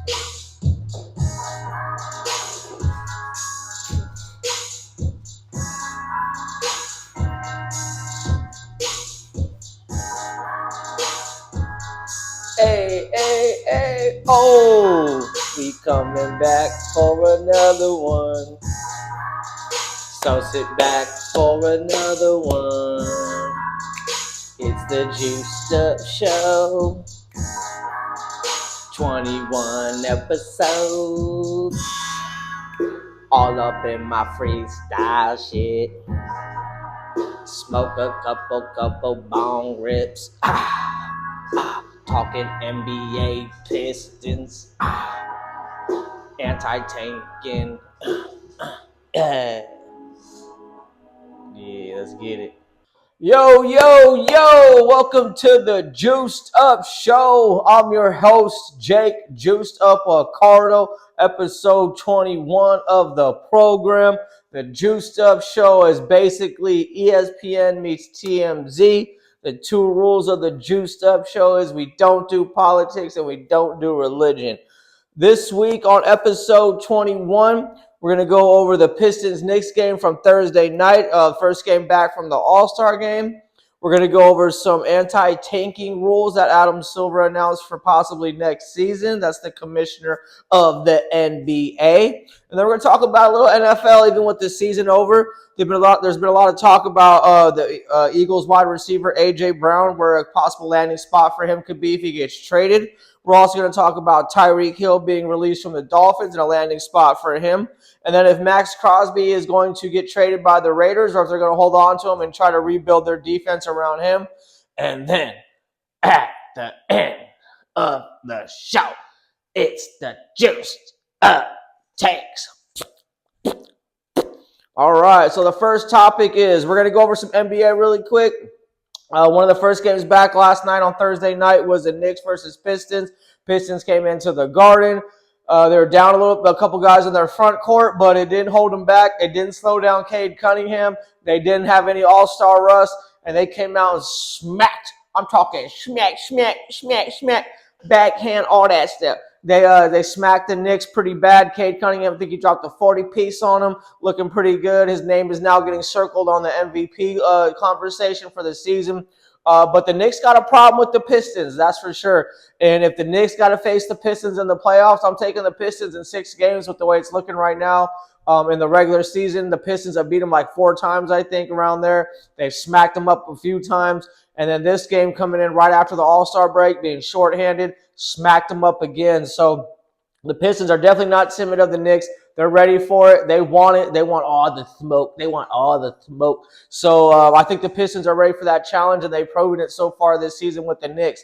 Hey, hey, hey, oh, we coming back for another one. So sit back for another one. It's the Juiced Up Show. 21 episodes. All up in my freestyle shit. Smoke a couple bong rips. Talking NBA Pistons. Anti-tanking. Yeah, let's get it. Yo, welcome to the Juiced Up Show. I'm your host, Jake, Juiced Up Accardo, episode 21 of the program. The Juiced Up Show is basically ESPN meets TMZ. The two rules of the Juiced Up Show is we don't do politics and we don't do religion. This week on episode 21, we're going to go over the Pistons-Knicks game from Thursday night, first game back from the All-Star game. We're going to go over some anti-tanking rules that Adam Silver announced for possibly next season. That's the commissioner of the NBA. And then we're going to talk about a little NFL, even with the season over. There's been a lot of talk about the Eagles wide receiver, A.J. Brown, where a possible landing spot for him could be if he gets traded. We're also going to talk about Tyreek Hill being released from the Dolphins and a landing spot for him. And then if Max Crosby is going to get traded by the Raiders or if they're going to hold on to him and try to rebuild their defense around him. And then at the end of the show, it's the Juiced Up Takes. All right, so the first topic is we're going to go over some NBA really quick. One of the first games back last night on Thursday night was the Knicks versus Pistons. Pistons came into the Garden. They were down a couple guys in their front court, but it didn't hold them back. It didn't slow down Cade Cunningham. They didn't have any all-star rust, and they came out and smacked. I'm talking smack, backhand, all that stuff. They smacked the Knicks pretty bad. Cade Cunningham, I think he dropped a 40-piece on him, looking pretty good. His name is now getting circled on the MVP conversation for the season. But the Knicks got a problem with the Pistons, that's for sure. And if the Knicks got to face the Pistons in the playoffs, I'm taking the Pistons in 6 games with the way it's looking right now. In the regular season, the Pistons have beat them like 4 times, I think, around there. They've smacked them up a few times. And then this game coming in right after the All-Star break, being shorthanded, smacked them up again. So the Pistons are definitely not timid of the Knicks. They're ready for it. They want it. They want all the smoke. So I think the Pistons are ready for that challenge, and they've proven it so far this season with the Knicks.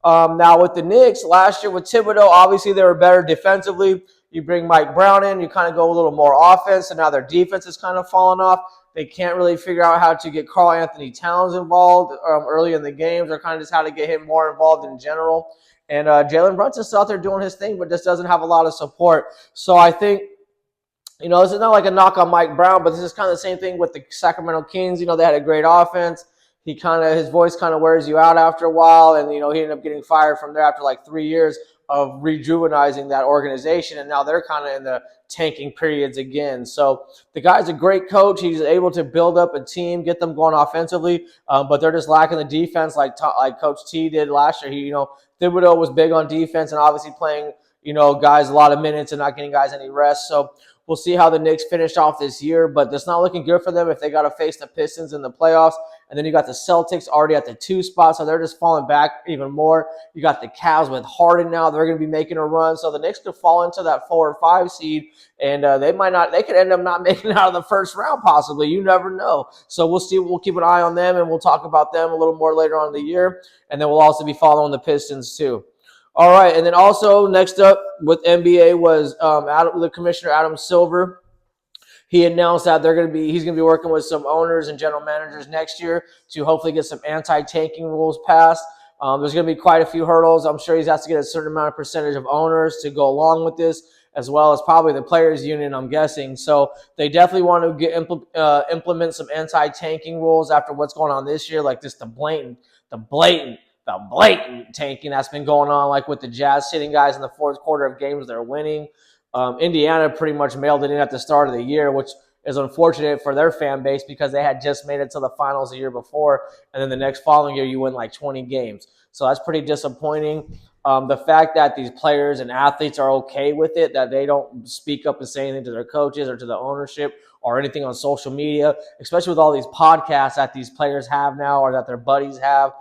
Now with the Knicks, last year with Thibodeau, obviously they were better defensively. You bring Mike Brown in, you kind of go a little more offense, and now their defense is kind of fallen off. They can't really figure out how to get Karl Anthony Towns involved early in the games, or kind of just how to get him more involved in general. And Jalen Brunson's still out there doing his thing, but just doesn't have a lot of support. So I think, this is not like a knock on Mike Brown, but this is kind of the same thing with the Sacramento Kings. They had a great offense. His voice kind of wears you out after a while, and he ended up getting fired from there after like 3 years of rejuvenizing that organization, and now they're kind of in the tanking periods again. So the guy's a great coach. He's able to build up a team, get them going offensively, but they're just lacking the defense like Coach T did last year. Thibodeau was big on defense and obviously playing, guys a lot of minutes and not getting guys any rest. So we'll see how the Knicks finish off this year, but it's not looking good for them if they got to face the Pistons in the playoffs. And then you got the Celtics already at the 2 spot, so they're just falling back even more. You got the Cavs with Harden now. They're going to be making a run. So the Knicks could fall into that 4 or 5 seed, and they could end up not making it out of the first round possibly. You never know. So we'll see. We'll keep an eye on them, and we'll talk about them a little more later on in the year. And then we'll also be following the Pistons too. All right, and then also next up with NBA was the commissioner, Adam Silver. He announced that he's going to be working with some owners and general managers next year to hopefully get some anti-tanking rules passed. There's going to be quite a few hurdles. I'm sure he has to get a certain amount of percentage of owners to go along with this, as well as probably the players union, I'm guessing. So they definitely want to implement some anti-tanking rules after what's going on this year, like just the blatant the blatant tanking that's been going on, like with the Jazz sitting guys in the fourth quarter of games they're winning. Indiana pretty much mailed it in at the start of the year, which is unfortunate for their fan base because they had just made it to the finals the year before, and then the next following year you win like 20 games. So that's pretty disappointing. The fact that these players and athletes are okay with it, that they don't speak up and say anything to their coaches or to the ownership or anything on social media, especially with all these podcasts that these players have now or that their buddies have,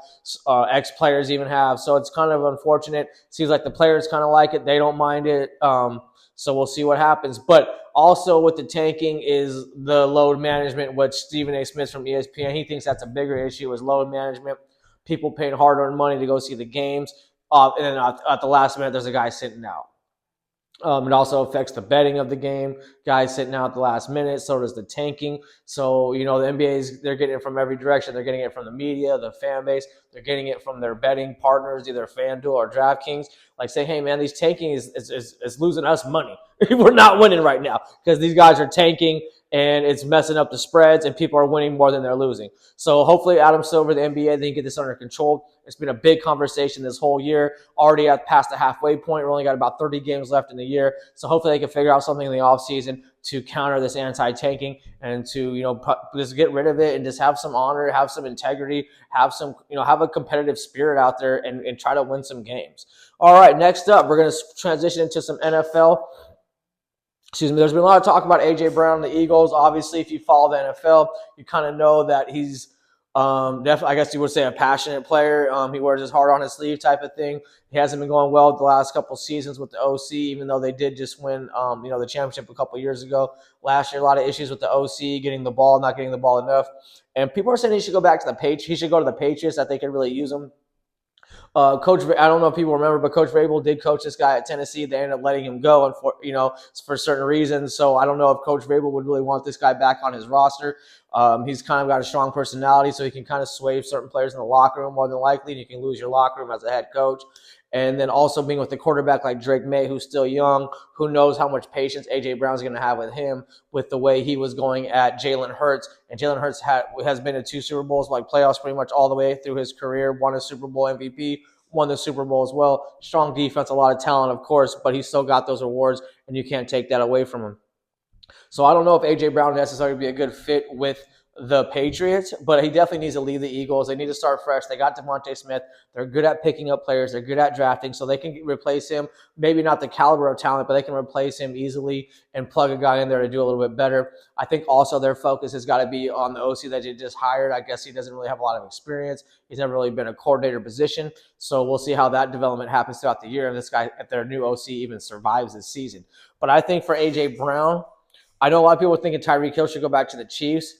ex-players even have. So it's kind of unfortunate. Seems like the players kind of like it. They don't mind it. So we'll see what happens. But also with the tanking is the load management, which Stephen A. Smith from ESPN, he thinks that's a bigger issue is load management, people paying hard-earned money to go see the games. And then at the last minute, there's a guy sitting out. It also affects the betting of the game. Guys sitting out at the last minute. So does the tanking. So, the NBA, they're getting it from every direction. They're getting it from the media, the fan base. They're getting it from their betting partners, either FanDuel or DraftKings. Like say, hey, man, these tanking is losing us money. We're not winning right now because these guys are tanking and it's messing up the spreads and people are winning more than they're losing. So hopefully Adam Silver, the NBA, they can get this under control. It's been a big conversation this whole year. Already past the halfway point. We only got about 30 games left in the year. So hopefully they can figure out something in the offseason to counter this anti-tanking and to, just get rid of it and just have some honor, have some integrity, have some, have a competitive spirit out there and try to win some games. All right, next up, we're going to transition into some NFL. There's been a lot of talk about A.J. Brown and the Eagles. Obviously, if you follow the NFL, you kind of know that he's definitely, I guess you would say, a passionate player. He wears his heart on his sleeve type of thing. He hasn't been going well the last couple seasons with the OC, even though they did just win, the championship a couple years ago. Last year, a lot of issues with the OC, getting the ball, not getting the ball enough. And people are saying he should go back to the Patriots. He should go to the Patriots, that they could really use him. Coach, I don't know if people remember, but Coach Vrabel did coach this guy at Tennessee. They ended up letting him go, and for certain reasons. So I don't know if Coach Vrabel would really want this guy back on his roster. He's kind of got a strong personality, so he can kind of sway certain players in the locker room more than likely, and you can lose your locker room as a head coach. And then also being with the quarterback like Drake May, who's still young, who knows how much patience A.J. Brown's going to have with him with the way he was going at Jalen Hurts. And Jalen Hurts has been in 2 Super Bowls, like playoffs pretty much all the way through his career, won a Super Bowl MVP, won the Super Bowl as well. Strong defense, a lot of talent, of course, but he's still got those awards, and you can't take that away from him. So I don't know if A.J. Brown necessarily be a good fit with the Patriots, but he definitely needs to lead the Eagles. They need to start fresh. They got Devontae Smith. They're good at picking up players. They're good at drafting, so they can replace him. Maybe not the caliber of talent, but they can replace him easily and plug a guy in there to do a little bit better. I think also their focus has got to be on the OC that they just hired. I guess he doesn't really have a lot of experience. He's never really been a coordinator position, so we'll see how that development happens throughout the year, and this guy, if their new OC even survives this season. But I think for A.J. Brown, I know a lot of people are thinking Tyreek Hill should go back to the Chiefs.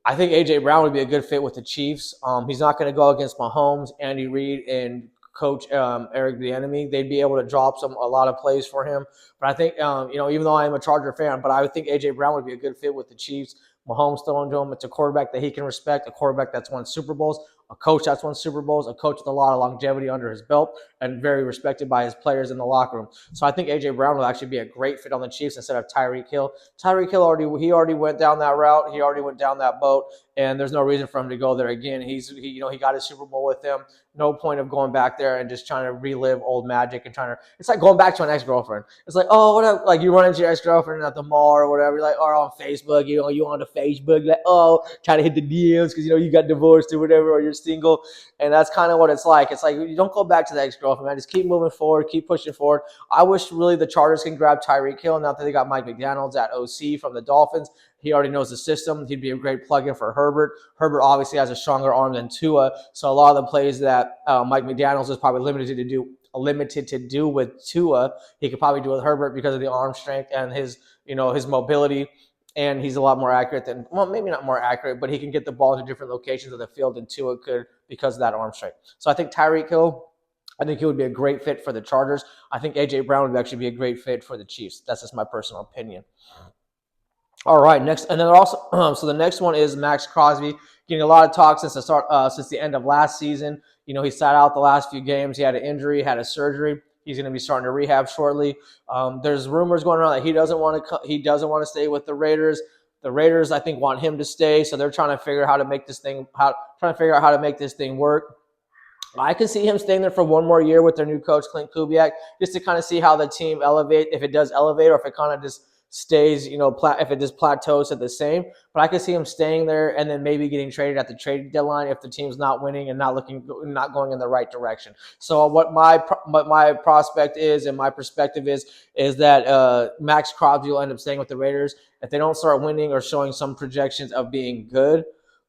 I think A.J. Brown would be a good fit with the Chiefs. He's not going to go against Mahomes, Andy Reid, and Coach Eric Bieniemy. They'd be able to drop a lot of plays for him. But I think, even though I am a Charger fan, but I would think A.J. Brown would be a good fit with the Chiefs. Mahomes throwing to him. It's a quarterback that he can respect, a quarterback that's won Super Bowls, a coach that's won Super Bowls, a coach with a lot of longevity under his belt, and very respected by his players in the locker room. So I think A.J. Brown will actually be a great fit on the Chiefs instead of Tyreek Hill. Tyreek Hill already went down that route. He already went down that boat, and there's no reason for him to go there again. He got his Super Bowl with them. No point of going back there and just trying to relive old magic and it's like going back to an ex-girlfriend. It's like, oh, what up? Like you run into your ex-girlfriend at the mall or whatever, like, or on Facebook, you on the Facebook, like, oh, trying to hit the DMs because, you got divorced or whatever, or you're single. And that's kind of what it's like. It's like, you don't go back to the ex-girlfriend, man. Just keep moving forward, keep pushing forward. I wish really the Chargers can grab Tyreek Hill now that they got Mike McDaniels at OC from the Dolphins. He already knows the system. He'd be a great plug-in for Herbert. Herbert obviously has a stronger arm than Tua, so a lot of the plays that Mike McDaniels is probably limited to do with Tua, he could probably do with Herbert because of the arm strength and his mobility. And he's a lot more accurate than, well, maybe not more accurate, but he can get the ball into different locations of the field than Tua could because of that arm strength. So I think Tyreek Hill, I think he would be a great fit for the Chargers. I think A.J. Brown would actually be a great fit for the Chiefs. That's just my personal opinion. All right, next, and then also, so the next one is Max Crosby, getting a lot of talk since the end of last season. He sat out the last few games. He had an injury, had a surgery. He's going to be starting to rehab shortly. There's rumors going around that he doesn't want to stay with the Raiders. The Raiders, I think, want him to stay, so they're trying to figure out how to make this thing work. I can see him staying there for one more year with their new coach, Clint Kubiak, just to kind of see how the team elevate, if it does elevate or if it kind of just stays, if it just plateaus at the same. But I can see him staying there and then maybe getting traded at the trade deadline if the team's not winning and not going in the right direction. So what my prospect is and my perspective is that Max Crosby will end up staying with the Raiders if they don't start winning or showing some projections of being good.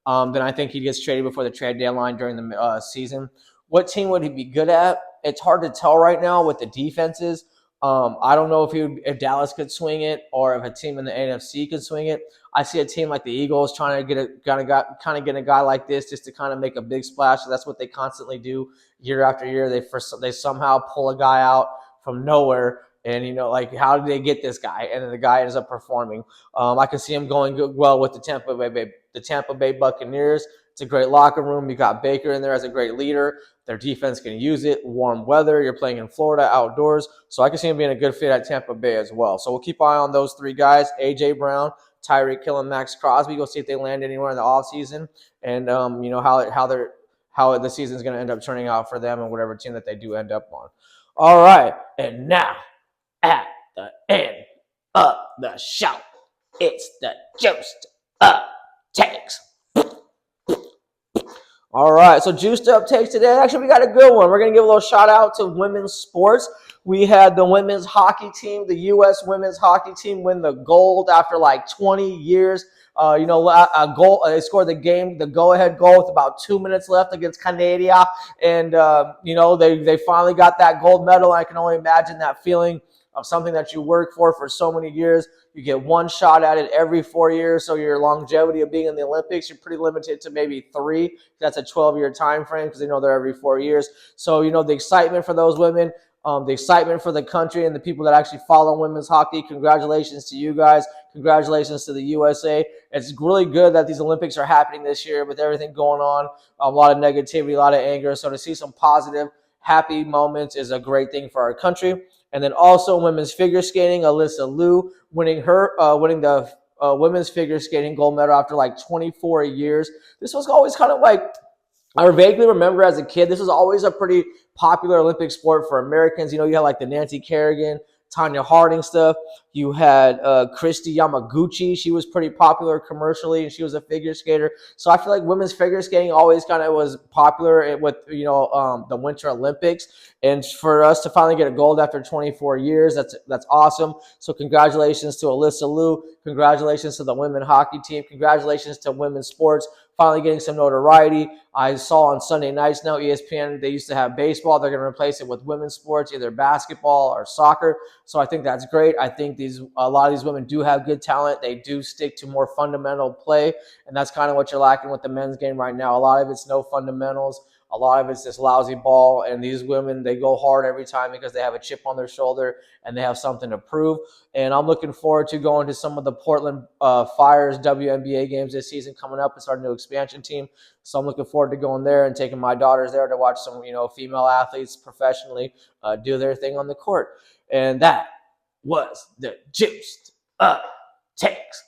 Then I think he gets traded before the trade deadline during the season. What team would he be good at? It's hard to tell right now with the defenses. I don't know if Dallas could swing it or if a team in the NFC could swing it. I see a team like the Eagles trying to get a guy like this just to kind of make a big splash. So that's what they constantly do year after year. They somehow pull a guy out from nowhere. And, like, how did they get this guy? And then the guy ends up performing. I can see him going well with the Tampa Bay Buccaneers. It's a great locker room. You got Baker in there as a great leader. Their defense can use it. Warm weather. You're playing in Florida outdoors. So I can see him being a good fit at Tampa Bay as well. So we'll keep an eye on those three guys, A.J. Brown, Tyreek Hill, and Max Crosby. We'll see if they land anywhere in the offseason and, how the season is going to end up turning out for them and whatever team that they do end up on. All right. And now, at the end of the show, it's the Juiced Up Takes. All right, so Juiced Up Takes today. Actually, we got a good one. We're going to give a little shout out to women's sports. We had the women's hockey team, the U.S. women's hockey team, win the gold after like 20 years. A goal. They scored the go-ahead goal with about 2 minutes left against Canada, and they finally got that gold medal. I can only imagine that feeling of something that you work for so many years. You get one shot at it every 4 years, so your longevity of being in the Olympics, you're pretty limited to maybe 3. That's a 12-year time frame because they're every 4 years. So, the excitement for those women, the excitement for the country and the people that actually follow women's hockey, congratulations to you guys. Congratulations to the USA. It's really good that these Olympics are happening this year with everything going on, a lot of negativity, a lot of anger. So to see some positive, happy moments is a great thing for our country. And then also women's figure skating, Alyssa Liu winning the women's figure skating gold medal after like 24 years. This was always kind of like, I vaguely remember as a kid, this was always a pretty popular Olympic sport for Americans. You had like the Nancy Kerrigan, Tanya Harding stuff. You had Christy Yamaguchi. She was pretty popular commercially, and she was a figure skater. So I feel like women's figure skating always kind of was popular with the Winter Olympics. And for us to finally get a gold after 24 years, that's awesome. So congratulations to Alyssa Liu. Congratulations to the women's hockey team. Congratulations to women's sports finally getting some notoriety. I saw on Sunday nights now, ESPN, they used to have baseball. They're going to replace it with women's sports, either basketball or soccer. So I think that's great. I think a lot of these women do have good talent. They do stick to more fundamental play, and that's kind of what you're lacking with the men's game right now. A lot of it's no fundamentals. A lot of it's this lousy ball, and these women, they go hard every time because they have a chip on their shoulder and they have something to prove. And I'm looking forward to going to some of the Portland Fire's WNBA games this season coming up. It's our new expansion team. So I'm looking forward to going there and taking my daughters there to watch some, female athletes professionally do their thing on the court. And that was the Juiced Up Takes.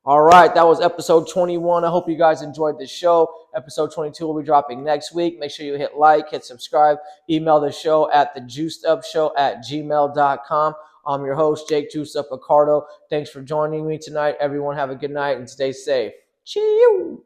All right, that was episode 21. I hope you guys enjoyed the show. Episode 22 will be dropping next week. Make sure you hit like, hit subscribe, email the show at thejuicedupshow@gmail.com. I'm your host, Jake Juiced Up Accardo. Thanks for joining me tonight. Everyone have a good night and stay safe. Cheers.